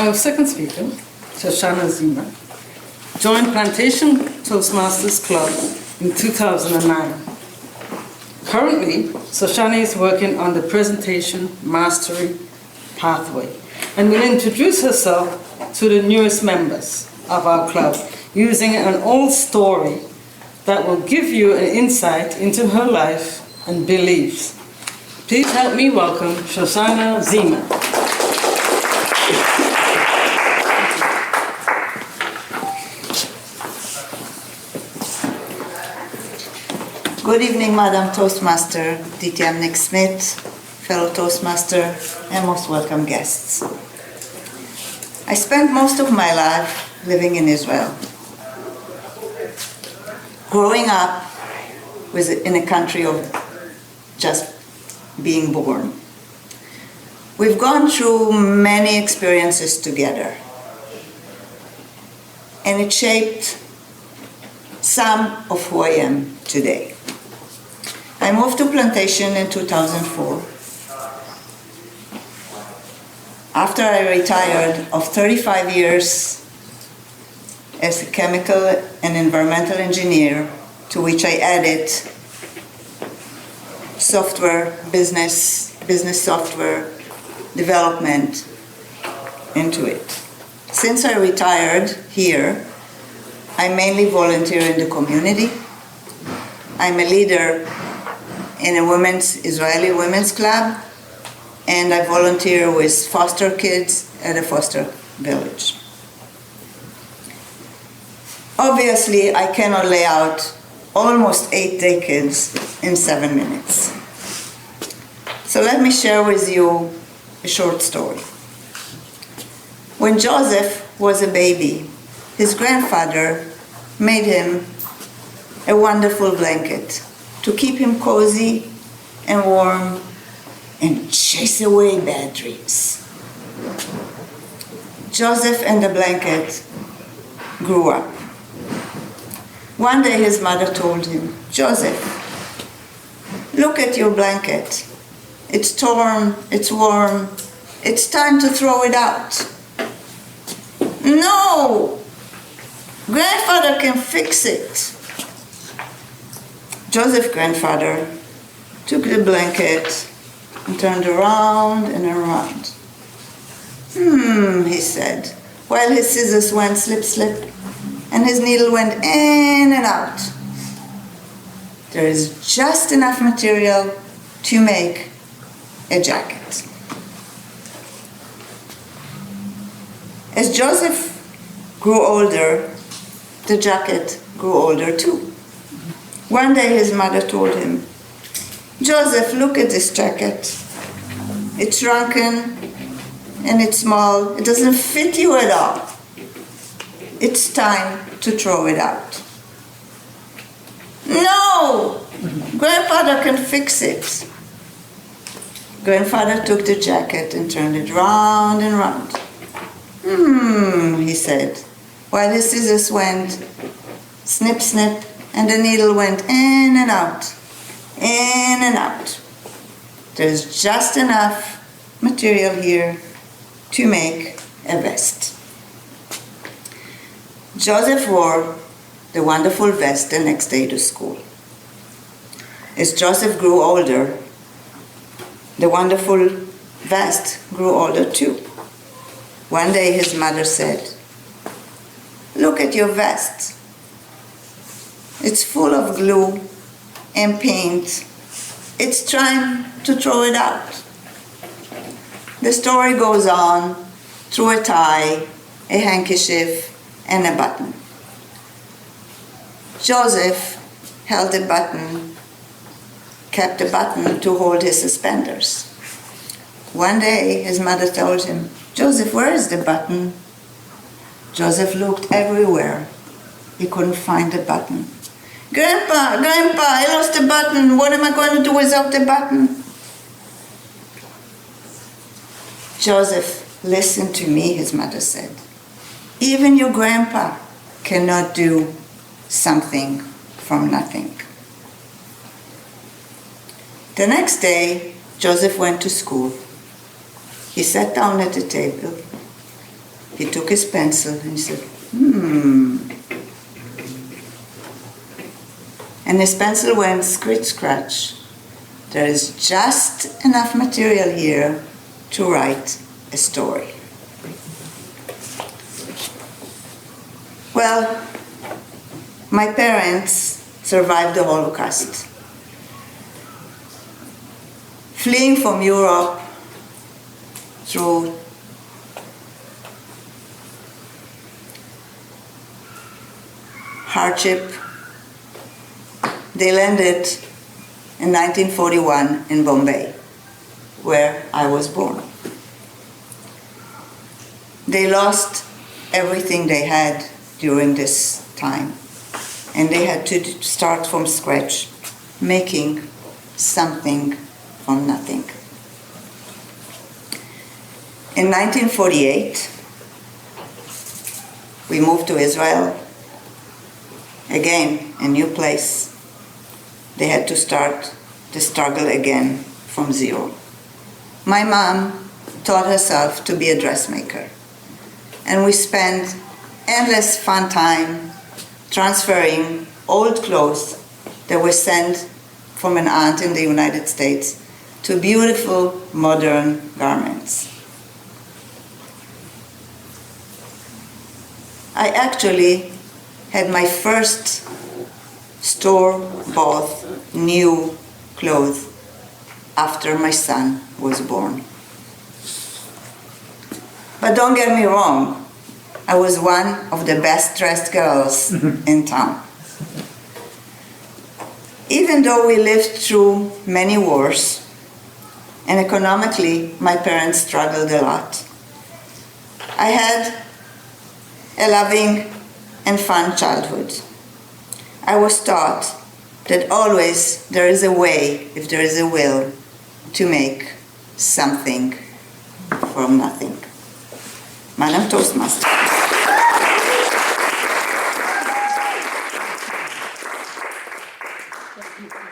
Our second speaker, Shoshannah Zemach, joined Plantation Toastmasters Club in 2009. Currently, Shoshannah is working on the presentation mastery pathway and will introduce herself to the newest members of our club using an old story that will give you an insight into her life and beliefs. Please help me welcome Shoshannah Zemach. Good evening, Madam Toastmaster, DTM Nick Smith, fellow Toastmaster, and most welcome guests. I spent most of my life living in Israel. Growing up was in a country of just being born. We've gone through many experiences together, and it shaped some of who I am today. I moved to Plantation in 2004. After I retired of 35 years as a chemical and environmental engineer, to which I added software, business software development into it. Since I retired here, I mainly volunteer in the community. I'm a leader in a Israeli women's club, and I volunteer with foster kids at a foster village. Obviously, I cannot lay out almost 8 decades in 7 minutes. So let me share with you a short story. When Joseph was a baby, his grandfather made him a wonderful blanket to keep him cozy and warm and chase away bad dreams. Joseph and the blanket grew up. One day his mother told him, "Joseph, look at your blanket. It's torn, it's warm, it's time to throw it out." "No, grandfather can fix it." Joseph's grandfather took the blanket and turned around and around. He said, while his scissors went slip, slip, and his needle went in and out. "There is just enough material to make a jacket." As Joseph grew older, the jacket grew older too. One day his mother told him, "Joseph, look at this jacket. It's shrunken and it's small. It doesn't fit you at all. It's time to throw it out." "No, grandfather can fix it." Grandfather took the jacket and turned it round and round. He said, while his scissors went snip, snip, and the needle went in and out, in and out. "There's just enough material here to make a vest." Joseph wore the wonderful vest the next day to school. As Joseph grew older, the wonderful vest grew older too. One day his mother said, "Look at your vest. It's full of glue and paint. It's time to throw it out." The story goes on through a tie, a handkerchief, and a button. Joseph held the button, kept the button to hold his suspenders. One day his mother told him, "Joseph, where is the button?" Joseph looked everywhere. He couldn't find the button. Grandpa, I lost the button. What am I going to do without the button?" "Joseph, listen to me," his mother said. "Even your grandpa cannot do something from nothing." The next day, Joseph went to school. He sat down at the table he took his pencil and he said, And his pencil went scratch, scratch. There is just enough material here to write a story. Well, my parents survived the Holocaust. Fleeing from Europe through hardship, they landed in 1941 in Bombay, where I was born. They lost everything they had during this time, and they had to start from scratch, making something from nothing. In 1948, we moved to Israel. Again, a new place. They had to start the struggle again from zero. My mom taught herself to be a dressmaker, and we spent endless fun time transferring old clothes that were sent from an aunt in the United States to beautiful modern garments. I actually had my first store-bought new clothes after my son was born. But don't get me wrong, I was one of the best dressed girls in town. Even though we lived through many wars, and economically my parents struggled a lot, I had a loving and fun childhood. I was taught that always there is a way, if there is a will, to make something from nothing. Madam Toastmaster. Thank you.